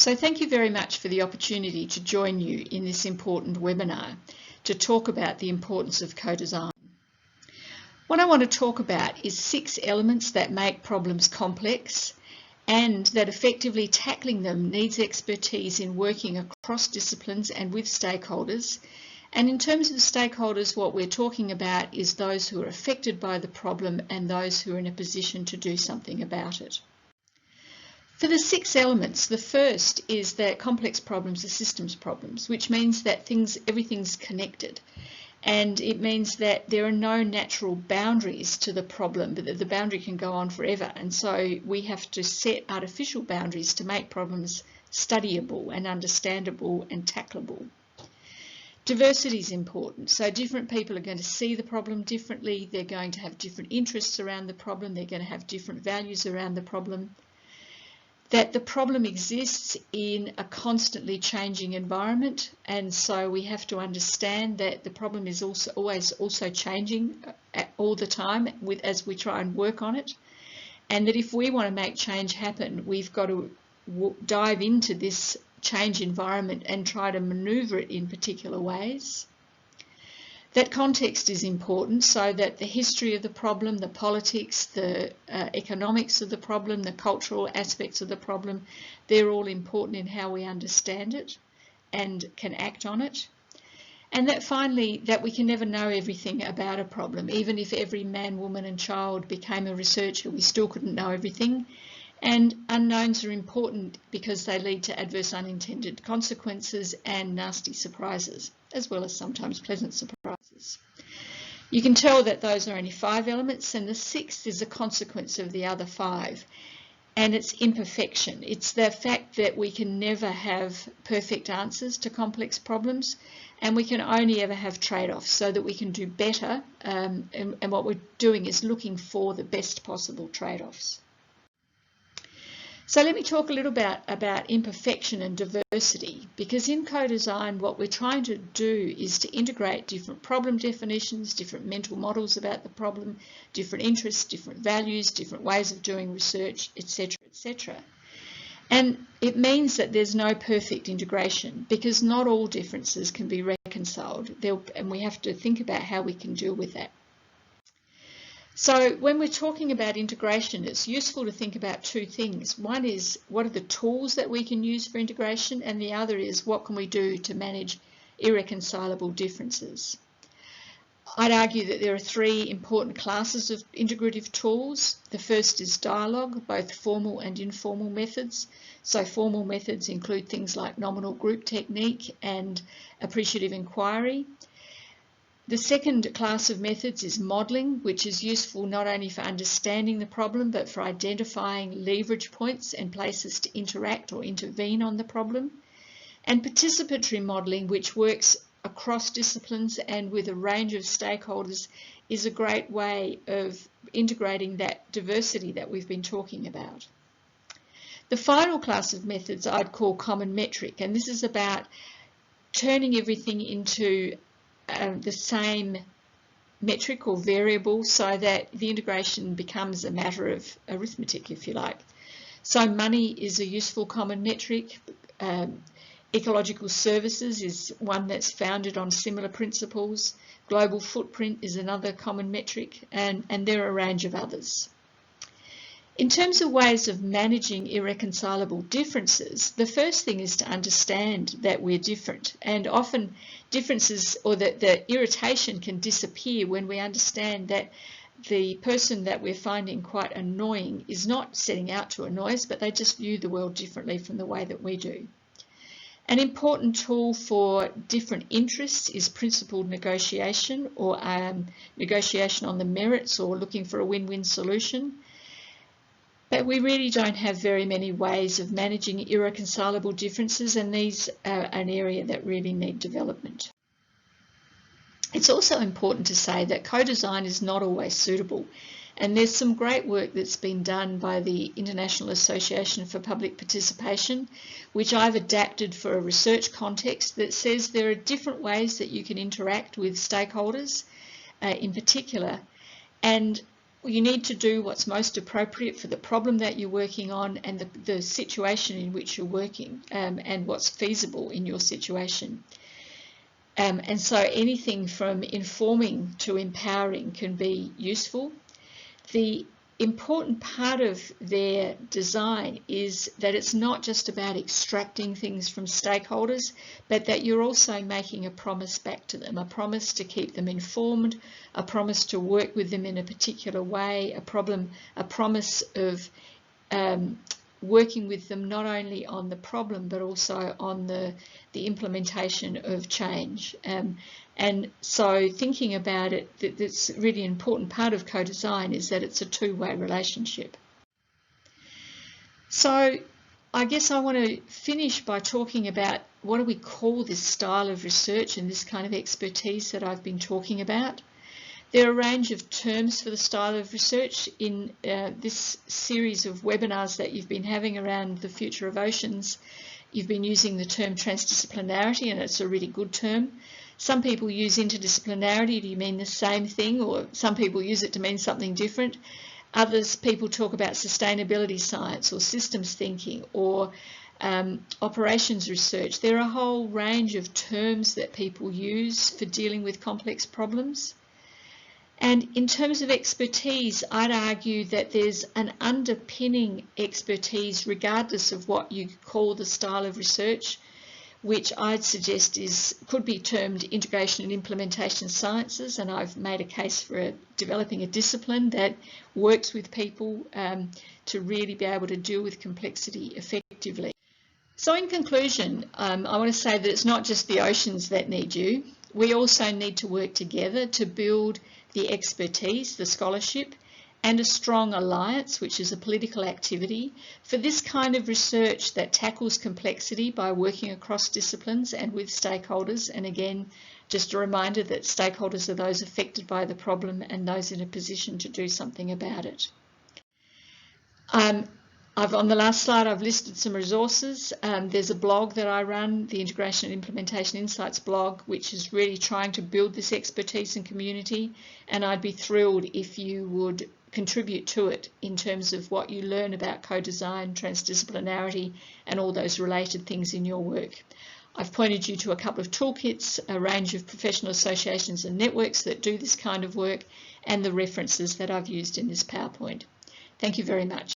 So thank you very much for the opportunity to join you in this important webinar to talk about the importance of co-design. What I want to talk about is 6 elements that make problems complex and that effectively tackling them needs expertise in working across disciplines and with stakeholders. And in terms of the stakeholders, what we're talking about is those who are affected by the problem and those who are in a position to do something about it. For the 6 elements, the first is that complex problems are systems problems, which means that everything's connected. And it means that there are no natural boundaries to the problem, but that the boundary can go on forever. And so we have to set artificial boundaries to make problems studyable and understandable and tackleable. Diversity is important. So different people are going to see the problem differently. They're going to have different interests around the problem. They're going to have different values around the problem. That the problem exists in a constantly changing environment, and so we have to understand that the problem is always changing all the time as we try and work on it, and that if we want to make change happen, we've got to dive into this change environment and try to maneuver it in particular ways. That context is important, so that the history of the problem, the politics, the economics of the problem, the cultural aspects of the problem, they're all important in how we understand it and can act on it. And that finally, that we can never know everything about a problem. Even if every man, woman and child became a researcher, we still couldn't know everything. And unknowns are important because they lead to adverse unintended consequences and nasty surprises, as well as sometimes pleasant surprises. You can tell that those are only 5 elements, and the 6th is a consequence of the other 5, and it's imperfection. It's the fact that we can never have perfect answers to complex problems, and we can only ever have trade-offs so that we can do better, and what we're doing is looking for the best possible trade-offs. So let me talk a little about imperfection and diversity, because in co-design what we're trying to do is to integrate different problem definitions, different mental models about the problem, different interests, different values, different ways of doing research, etc., etc. And it means that there's no perfect integration, because not all differences can be reconciled, and we have to think about how we can deal with that. So when we're talking about integration, it's useful to think about 2 things. One is, what are the tools that we can use for integration? And the other is, what can we do to manage irreconcilable differences? I'd argue that there are 3 important classes of integrative tools. The first is dialogue, both formal and informal methods. So formal methods include things like nominal group technique and appreciative inquiry. The second class of methods is modelling, which is useful not only for understanding the problem, but for identifying leverage points and places to interact or intervene on the problem. And participatory modelling, which works across disciplines and with a range of stakeholders, is a great way of integrating that diversity that we've been talking about. The final class of methods I'd call common metric, and this is about turning everything into the same metric or variable so that the integration becomes a matter of arithmetic, if you like. So money is a useful common metric. Ecological services is one that's founded on similar principles. Global footprint is another common metric, and there are a range of others. In terms of ways of managing irreconcilable differences, the first thing is to understand that we're different, and often differences or that the irritation can disappear when we understand that the person that we're finding quite annoying is not setting out to annoy us, but they just view the world differently from the way that we do. An important tool for different interests is principled negotiation, or negotiation on the merits, or looking for a win-win solution. But we really don't have very many ways of managing irreconcilable differences, and these are an area that really need development. It's also important to say that co-design is not always suitable, and there's some great work that's been done by the International Association for Public Participation, which I've adapted for a research context, that says there are different ways that you can interact with stakeholders in particular, and you need to do what's most appropriate for the problem that you're working on and the situation in which you're working, and what's feasible in your situation. And so anything from informing to empowering can be useful. The important part of their design is that it's not just about extracting things from stakeholders, but that you're also making a promise back to them, a promise to keep them informed, a promise to work with them in a particular way, a promise of working with them not only on the problem but also on the implementation of change. And so thinking about it, that's really an important part of co-design, is that it's a two-way relationship. So I guess I want to finish by talking about what do we call this style of research and this kind of expertise that I've been talking about. There are a range of terms for the style of research in this series of webinars that you've been having around the future of oceans. You've been using the term transdisciplinarity, and it's a really good term. Some people use interdisciplinarity to mean the same thing, or some people use it to mean something different. People talk about sustainability science or systems thinking or operations research. There are a whole range of terms that people use for dealing with complex problems. And in terms of expertise, I'd argue that there's an underpinning expertise regardless of what you call the style of research, which I'd suggest could be termed integration and implementation sciences, and I've made a case for developing a discipline that works with people to really be able to deal with complexity effectively. So in conclusion, I want to say that it's not just the oceans that need you. We also need to work together to build the expertise, the scholarship, and a strong alliance, which is a political activity, for this kind of research that tackles complexity by working across disciplines and with stakeholders. And again, just a reminder that stakeholders are those affected by the problem and those in a position to do something about it. On the last slide, I've listed some resources. There's a blog that I run, the Integration and Implementation Insights blog, which is really trying to build this expertise and community, and I'd be thrilled if you would contribute to it in terms of what you learn about co-design, transdisciplinarity, and all those related things in your work. I've pointed you to a couple of toolkits, a range of professional associations and networks that do this kind of work, and the references that I've used in this PowerPoint. Thank you very much.